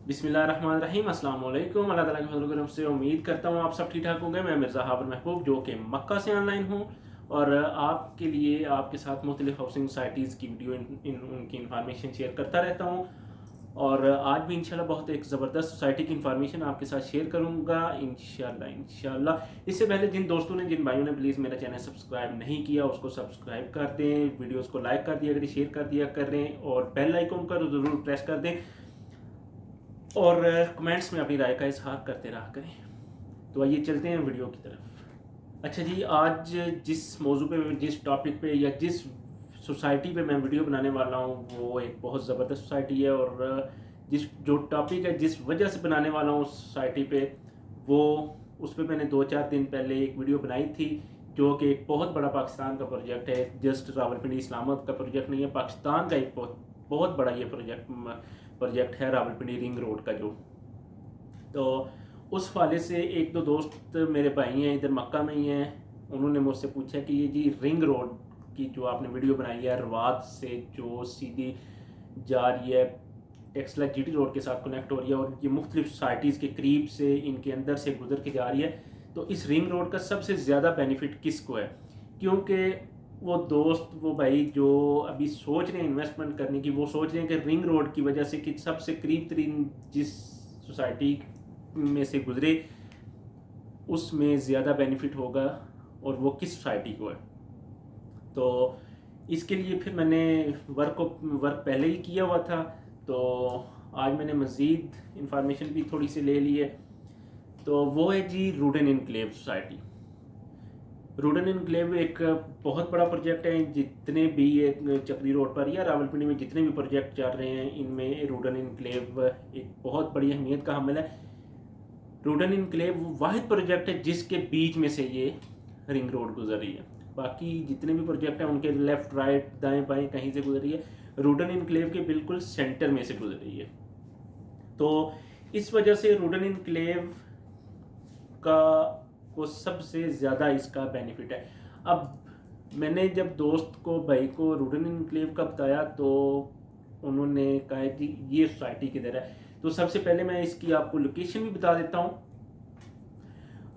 बिस्मिल्लाहिर्रहमानिर्रहीम अस्सलाम वालेकुम। अल्लाह ताला के फजल करम से उम्मीद करता हूँ आप सब ठीक ठाक होंगे। मैं मिर्ज़ा हाबिब महबूब जो कि मक्का से ऑनलाइन हूँ और आपके लिए आपके साथ मुख्तलिफ हाउसिंग सोसाइटीज़ की वीडियो उनकी इंफॉर्मेशन शेयर करता रहता हूँ। और आज भी इंशाल्लाह बहुत एक ज़बरदस्त सोसाइटी की इंफॉर्मेशन आपके साथ शेयर करूँगा इंशाल्लाह। इससे पहले जिन दोस्तों ने जिन भाइयों ने प्लीज़ मेरा चैनल सब्सक्राइब नहीं किया उसको सब्सक्राइब कर दें, वीडियोज़ को लाइक कर दिया करें, शेयर कर दिया करें और बेल आइकन को ज़रूर प्रेस कर दें और कमेंट्स में अपनी राय का इजहार करते रहा करें। तो आइए चलते हैं वीडियो की तरफ। अच्छा जी, आज जिस मौजू पे, जिस टॉपिक पे या जिस सोसाइटी पे मैं वीडियो बनाने वाला हूँ वो एक बहुत ज़बरदस्त सोसाइटी है और जिस जो टॉपिक है जिस वजह से बनाने वाला हूँ उस सोसाइटी पे वो उस पर मैंने 2-4 दिन पहले एक वीडियो बनाई थी जो कि एक बहुत बड़ा पाकिस्तान का प्रोजेक्ट है। जस्ट रावलपिंडी इस्लामाबाद का प्रोजेक्ट नहीं है, पाकिस्तान का एक बहुत बड़ा ये प्रोजेक्ट है रावलपिंडी रिंग रोड का। जो तो उस हवाले से एक दो दोस्त मेरे भाई हैं इधर मक्का में ही हैं, उन्होंने मुझसे पूछा कि ये जी रिंग रोड की जो आपने वीडियो बनाई है रवाद से जो सीधी जा रही है टेक्सला जीटी रोड के साथ कनेक्ट हो रही है और ये मुख्तलिफ सोसाइटीज़ के करीब से इनके अंदर से गुजर के जा रही है, तो इस रिंग रोड का सबसे ज़्यादा बेनिफिट किसको है? क्योंकि वो दोस्त वो भाई जो अभी सोच रहे हैं इन्वेस्टमेंट करने की, वो सोच रहे हैं कि रिंग रोड की वजह से कि सबसे करीब तरीन जिस सोसाइटी में से गुजरे उसमें ज़्यादा बेनिफिट होगा और वो किस सोसाइटी को है। तो इसके लिए फिर मैंने वर्क पहले ही किया हुआ था, तो आज मैंने मज़ीद इंफॉर्मेशन भी थोड़ी सी ले ली है। तो वो है जी Rudn enclave society. Rudn enclave एक बहुत बड़ा प्रोजेक्ट है। जितने भी ये चक्री रोड पर या रावलपिंडी में जितने भी प्रोजेक्ट चल रहे हैं इनमें रूडन इनक्लेव एक बहुत बड़ी अहमियत का हामिल है। रूडन इनक्लेव वो वाहिद प्रोजेक्ट है जिसके बीच में से ये रिंग रोड गुजर रही है। बाकी जितने भी प्रोजेक्ट हैं उनके लेफ्ट राइट दाएं बाएं कहीं से गुजर रही है, रूडन इनक्लेव के बिल्कुल सेंटर में से गुजर रही है। तो इस वजह से रूडन इनक्लेव का को सबसे ज़्यादा इसका बेनिफिट है। अब मैंने जब दोस्त को भाई को रूडन इनक्लेव का बताया तो उन्होंने कहा कि ये सोसाइटी किधर है। तो सबसे पहले मैं इसकी आपको लोकेशन भी बता देता हूँ।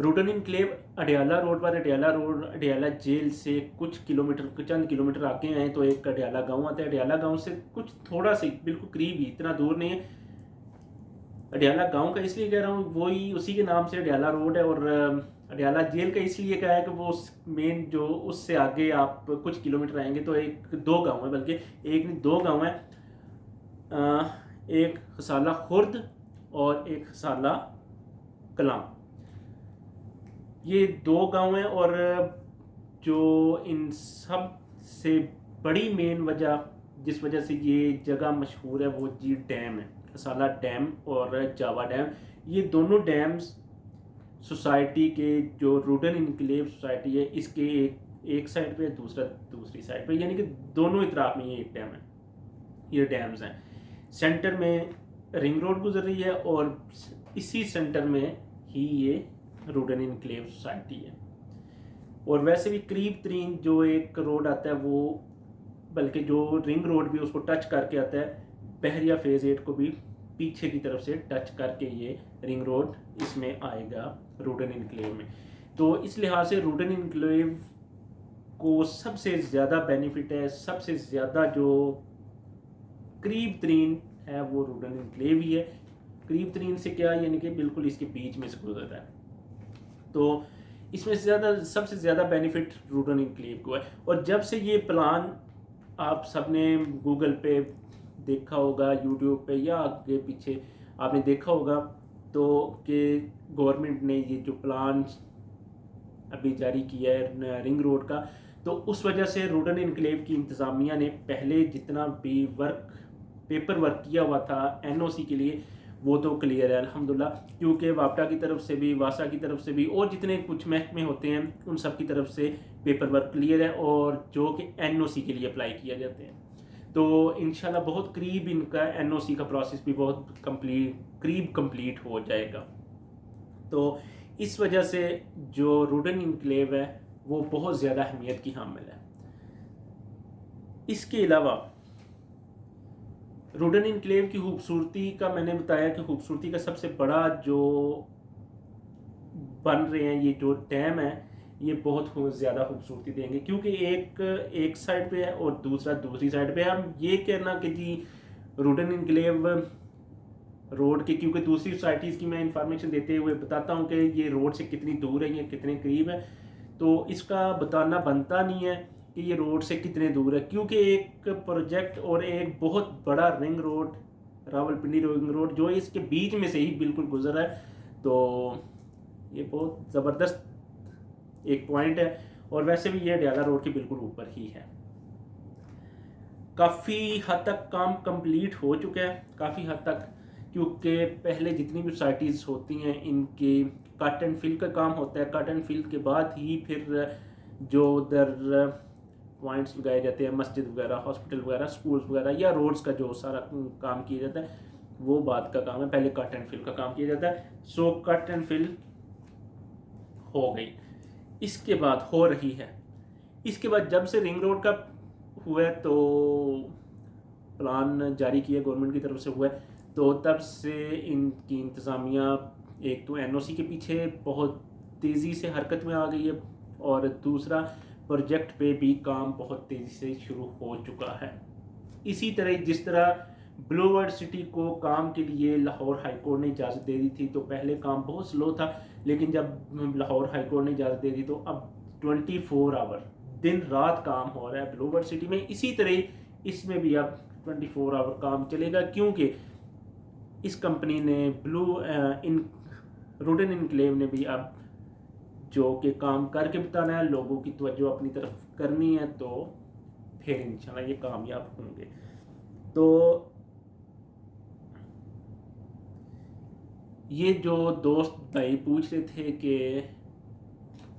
रूडन इनक्लेव अडयाला रोड पर, अडयाला रोड अडयाला जेल से कुछ किलोमीटर, चंद किलोमीटर आगे आए तो एक अडयाला गांव आता है। अडयाला गांव से कुछ थोड़ा सा बिल्कुल करीब ही, इतना दूर नहीं है। अडयाला गांव का इसलिए कह रहा हूँ वही उसी के नाम से अडयाला रोड है और अडयाला जेल का इसलिए कहा है कि वो मेन जो उससे आगे आप कुछ किलोमीटर आएंगे तो एक दो गांव है, बल्कि एक नहीं दो गांव है। एक खसाला खुर्द और एक खसाला कलाम, ये दो गांव हैं। और जो इन सब से बड़ी मेन वजह जिस वजह से ये जगह मशहूर है वो जी डैम है, खसाला डैम और जावा डैम। ये दोनों डैम्स सोसाइटी के जो रूडन इनक्लेव सोसाइटी है इसके एक साइड पे, दूसरा दूसरी साइड पे, यानी कि दोनों इतराफ में ये एक डैम है, ये डैम्स हैं। सेंटर में रिंग रोड गुजर रही है और इसी सेंटर में ही ये रूडन इनक्लेव सोसाइटी है। और वैसे भी करीब तरीन जो एक रोड आता है वो, बल्कि जो रिंग रोड भी उसको टच करके आता है, बहरिया फेज़ 8 को भी पीछे की तरफ से टच करके ये रिंग रोड इसमें आएगा रूडन इनक्लेव में। तो इस लिहाज से रूडन इनक्लेव को सबसे ज़्यादा बेनिफिट है, सबसे ज़्यादा जो करीब तरीन है वो रूडन इनक्लेव ही है। करीब तरीन से क्या, यानी कि बिल्कुल इसके बीच में से गुजर रहा है। तो इसमें से सबसे ज़्यादा बेनिफिट रूडन इनक्लेव को है। और जब से ये प्लान आप सबने गूगल पे देखा होगा, यूट्यूब पे या आगे पीछे आपने देखा होगा तो कि गवर्नमेंट ने ये जो प्लान अभी जारी किया है रिंग रोड का, तो उस वजह से रूडन इनक्लेव की इंतज़ामिया ने पहले जितना भी पेपर वर्क किया हुआ था एनओसी के लिए वो तो क्लियर है अल्हम्दुलिल्लाह। क्योंकि वापडा की तरफ से भी, वासा की तरफ से भी और जितने कुछ महकमे होते हैं उन सब की तरफ से पेपर वर्क क्लियर है और जो कि एनओसी के लिए अप्लाई किया जाते हैं। तो इंशाल्लाह बहुत करीब इनका एनओसी का प्रोसेस भी बहुत कंप्लीट हो जाएगा। तो इस वजह से जो रूडन इनक्लेव है वो बहुत ज़्यादा अहमियत की हामिल है। इसके अलावा रूडन इनक्लेव की खूबसूरती का मैंने बताया कि खूबसूरती का सबसे बड़ा जो बन रहे हैं ये जो डैम है ये बहुत ज़्यादा खूबसूरती देंगे, क्योंकि एक साइड पे है और दूसरा दूसरी साइड पे है। हम ये कहना कि जी रूडन इनक्लेव रोड के, क्योंकि दूसरी सोसाइटीज़ की मैं इंफॉर्मेशन देते हुए बताता हूँ कि ये रोड से कितनी दूर है, ये कितने करीब है, तो इसका बताना बनता नहीं है कि ये रोड से कितने दूर है, क्योंकि एक प्रोजेक्ट और एक बहुत बड़ा ring road, Rawalpindi ring road जो इसके बीच में से ही बिल्कुल गुजर है। तो ये बहुत ज़बरदस्त एक पॉइंट है। और वैसे भी ये अडयाला रोड के बिल्कुल ऊपर ही है। काफ़ी हद तक काम कंप्लीट हो चुका है, काफ़ी हद तक, क्योंकि पहले जितनी भी सोसाइटीज़ होती हैं इनके कट एंड फिल का काम होता है। कट एंड फिल के बाद ही फिर जो उधर पॉइंट्स लगाए जाते हैं, मस्जिद वगैरह, हॉस्पिटल वगैरह, स्कूल्स वगैरह या रोड्स का जो सारा काम किया जाता है वो बाद का काम है। पहले कट एंड फिल का काम किया जाता है। सो कट एंड फिल हो गई, इसके बाद हो रही है। इसके बाद जब से रिंग रोड का हुआ है तो प्लान जारी किया गवर्नमेंट की तरफ से हुआ है, तो तब से इनकी इंतज़ामिया एक तो एनओसी के पीछे बहुत तेज़ी से हरकत में आ गई है, और दूसरा प्रोजेक्ट पे भी काम बहुत तेज़ी से शुरू हो चुका है। इसी तरह जिस तरह ब्लू वर्ल्ड सिटी को काम के लिए लाहौर हाई कोर्ट ने इजाज़त दे दी थी, तो पहले काम बहुत स्लो था, लेकिन जब लाहौर हाई कोर्ट ने इजाज़त दे दी तो अब 24 आवर दिन रात काम हो रहा है ब्लू वर्ल्ड सिटी में। इसी तरह इसमें भी अब 24 आवर काम चलेगा, क्योंकि इस कंपनी ने रूडन इनक्लेव ने भी अब जो कि काम करके बताना है, लोगों की तवज्जो अपनी तरफ करनी है, तो फिर इंशाल्लाह ये कामयाब होंगे। तो ये जो दोस्त भाई पूछ रहे थे कि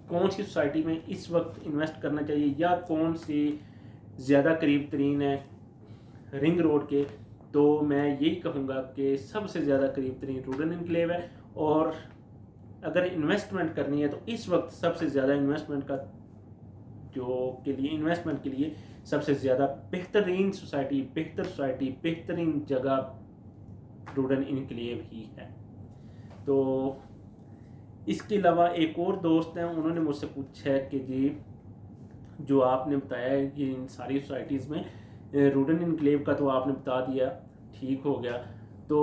कौन सी सोसाइटी में इस वक्त इन्वेस्ट करना चाहिए या कौन सी ज़्यादा करीब तरीन है रिंग रोड के, तो मैं यही कहूँगा कि सबसे ज़्यादा करीब तरीन रूडन इनक्लेव है। और अगर इन्वेस्टमेंट करनी है तो इस वक्त सबसे ज़्यादा इन्वेस्टमेंट के लिए सबसे ज़्यादा बेहतरीन सोसाइटी, बेहतरीन जगह रूडन इनक्लेव ही है। तो इसके अलावा एक और दोस्त हैं, उन्होंने मुझसे पूछा है कि जी जो आपने बताया है कि इन सारी सोसाइटीज़ में रूडन इनक्लेव का तो आपने बता दिया, ठीक हो गया, तो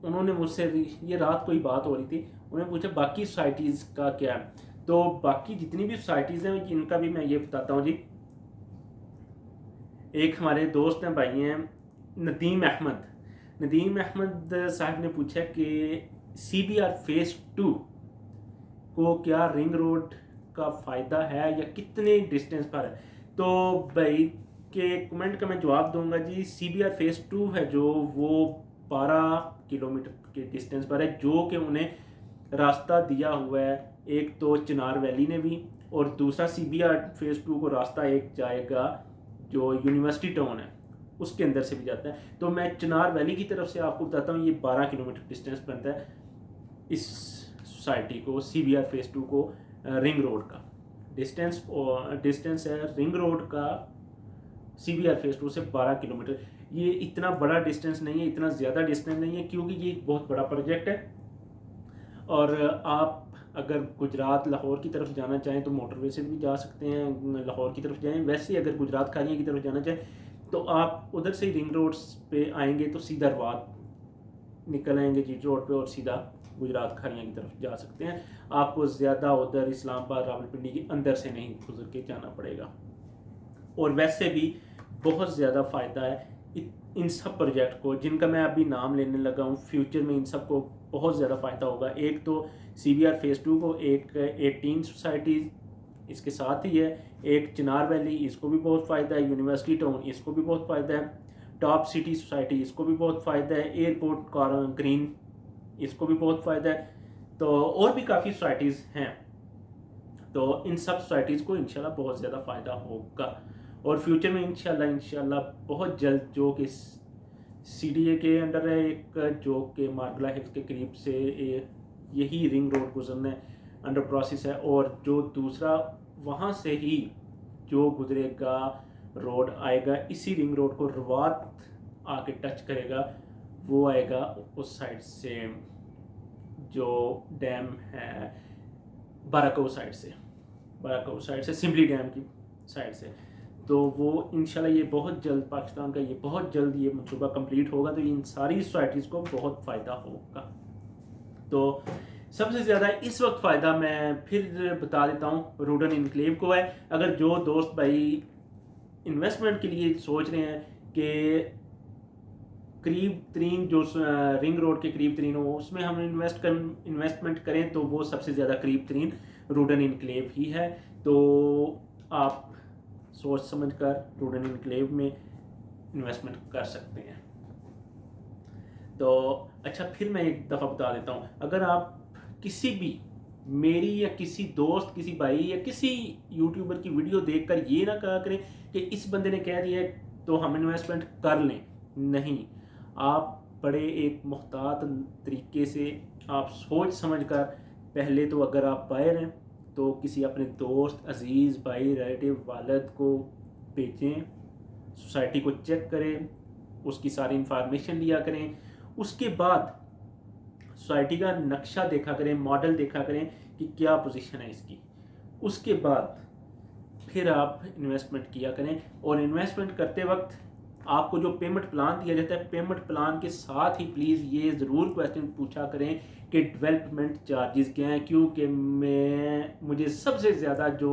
उन्होंने मुझसे ये रात को ही बात हो रही थी, उन्होंने पूछा बाकी सोसाइटीज़ का क्या है। तो बाकी जितनी भी सोसाइटीज़ हैं इनका भी मैं ये बताता हूँ जी। एक हमारे दोस्त हैं, भाई हैं नदीम अहमद साहब ने पूछा कि CBR फेज़ 2 को क्या रिंग रोड का फ़ायदा है या कितने डिस्टेंस पर है। तो भाई के कमेंट का मैं जवाब दूंगा जी। CBR फेज़ 2 है जो वो 12 किलोमीटर के डिस्टेंस पर है, जो कि उन्हें रास्ता दिया हुआ है एक तो चिनार वैली ने भी, और दूसरा CBR फेज़ 2 को रास्ता एक जाएगा जो यूनिवर्सिटी टाउन है उसके अंदर से भी जाता है। तो मैं चिनार वैली की तरफ से आपको बताता हूँ, ये 12 किलोमीटर डिस्टेंस बनता है इस सोसाइटी को, CBR फेज़ 2 को रिंग रोड का डिस्टेंस है रिंग रोड का CBR फेज़ 2 से 12 किलोमीटर। ये इतना बड़ा डिस्टेंस नहीं है, इतना ज़्यादा डिस्टेंस नहीं है, क्योंकि ये एक बहुत बड़ा प्रोजेक्ट है। और आप अगर गुजरात लाहौर की तरफ जाना चाहें तो मोटरवे से भी जा सकते हैं, लाहौर की तरफ जाएं। वैसे अगर गुजरात खालियाँ की तरफ जाना चाहें तो आप उधर से रिंग रोड्स पे आएंगे तो सीधा रवात निकल आएंगे जीटी रोड पे और सीधा गुजरात खालियाँ की तरफ जा सकते हैं। आपको ज़्यादा उधर इस्लामाबाद रावलपिंडी के अंदर से नहीं गुजर के जाना पड़ेगा। और वैसे भी बहुत ज़्यादा फ़ायदा है इन सब प्रोजेक्ट को जिनका मैं अभी नाम लेने लगा हूँ। फ्यूचर में इन सब को बहुत ज़्यादा फ़ायदा होगा। एक तो CBR फेज़ 2 को एक 18 सोसाइटीज़ इसके साथ ही है, एक चिनार वैली इसको भी बहुत फ़ायदा है, यूनिवर्सिटी टाउन इसको भी बहुत फ़ायदा है, टॉप सिटी सोसाइटी इसको भी बहुत फ़ायदा है, एयरपोर्ट ग्रीन इसको भी बहुत फ़ायदा है। तो और भी काफ़ी सोसाइटीज़ हैं, तो इन सब सोसाइटीज़ को इंशाल्लाह बहुत ज़्यादा फ़ायदा होगा। और फ्यूचर में इंशाल्लाह बहुत जल्द जो कि CDA के अंडर है एक, जो कि मार्गला हिल्स के करीब से यही रिंग रोड गुजरना अंडर प्रोसेस है, और जो दूसरा वहाँ से ही जो गुजरेगा रोड आएगा इसी रिंग रोड को रवात आके टच करेगा वो आएगा उस साइड से, जो डैम है बाराकोट साइड से सिमली डैम की साइड से। तो वो इंशाल्लाह ये बहुत जल्द पाकिस्तान का ये बहुत जल्द ये मनसूबा कंप्लीट होगा, तो इन सारी सोसाइटीज़ को बहुत फ़ायदा होगा। तो सबसे ज़्यादा इस वक्त फ़ायदा मैं फिर बता देता हूँ रूडन इनक्लेव को है। अगर जो दोस्त भाई इन्वेस्टमेंट के लिए सोच रहे हैं कि करीब तरीन जो रिंग रोड के करीब तरीन हो उसमें हम इन्वेस्टमेंट करें, तो वो सबसे ज़्यादा करीब तरीन रूडन इनक्लेव ही है। तो आप सोच समझ कर रूडन इनक्लेव में इन्वेस्टमेंट कर सकते हैं। तो अच्छा, फिर मैं एक दफ़ा बता देता हूँ, अगर आप किसी भी मेरी या किसी दोस्त, किसी भाई या किसी यूट्यूबर की वीडियो देखकर ये ना कहा करें कि इस बंदे ने कह दिया तो हम इन्वेस्टमेंट कर लें, नहीं। आप बड़े एक मुहतात तरीके से आप सोच समझ कर, पहले तो अगर आप बायर हैं तो किसी अपने दोस्त, अजीज़, भाई, रिलेटिव, वालिद को भेजें, सोसाइटी को चेक करें, उसकी सारी इंफॉर्मेशन लिया करें। उसके बाद सोसाइटी का नक्शा देखा करें, मॉडल देखा करें कि क्या पोजीशन है इसकी। उसके बाद फिर आप इन्वेस्टमेंट किया करें। और इन्वेस्टमेंट करते वक्त आपको जो पेमेंट प्लान दिया जाता है, पेमेंट प्लान के साथ ही प्लीज़ ये ज़रूर क्वेश्चन पूछा करें कि डेवलपमेंट चार्जेस क्या हैं, क्योंकि मुझे सबसे ज़्यादा जो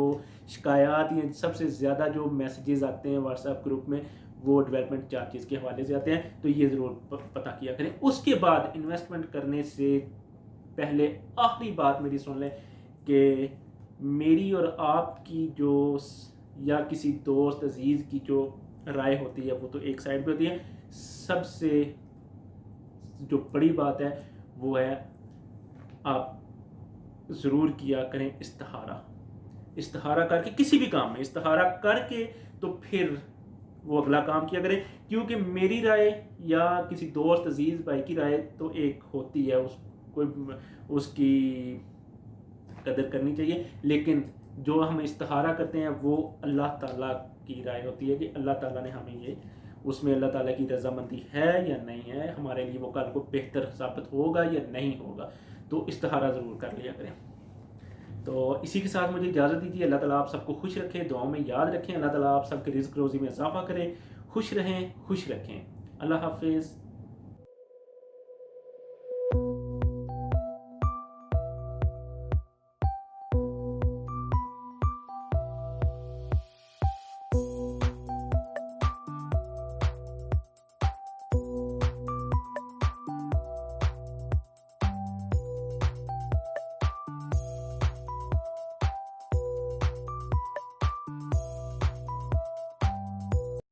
शिकायत या सबसे ज़्यादा जो मैसेजेस आते हैं व्हाट्सएप ग्रुप में वो डेवलपमेंट चार्जेस के हवाले से आते हैं। तो ये ज़रूर पता किया करें। उसके बाद इन्वेस्टमेंट करने से पहले आखिरी बात मेरी सुन लें कि मेरी और आपकी जो या किसी दोस्त अजीज़ की जो राय होती है वो तो एक साइड पे होती है, सबसे जो बड़ी बात है वो है आप ज़रूर किया करें इस्तिखारा करके, किसी भी काम में इस्तिखारा करके तो फिर वो अगला काम किया करें। क्योंकि मेरी राय या किसी दोस्त अजीज़ भाई की राय तो एक होती है, उसको उसकी कदर करनी चाहिए, लेकिन जो हम इस्तिखारा करते हैं वो अल्लाह ताला की राय होती है कि अल्लाह ताला ने हमें ये, उसमें अल्लाह ताला की रज़ामंदी है या नहीं है, हमारे लिए वो कल को बेहतर साबित होगा या नहीं होगा। तो इस्तिखारा ज़रूर कर लिया करें। तो इसी के साथ मुझे इजाज़त दीजिए। अल्लाह ताला आप सबको खुश रखें, दुआओं में याद रखें। अल्लाह ताला आप सबके रिज़्क़ रोज़ी में इजाफ़ा करें, खुश रहें, खुश रखें। अल्लाह हाफ़िज़।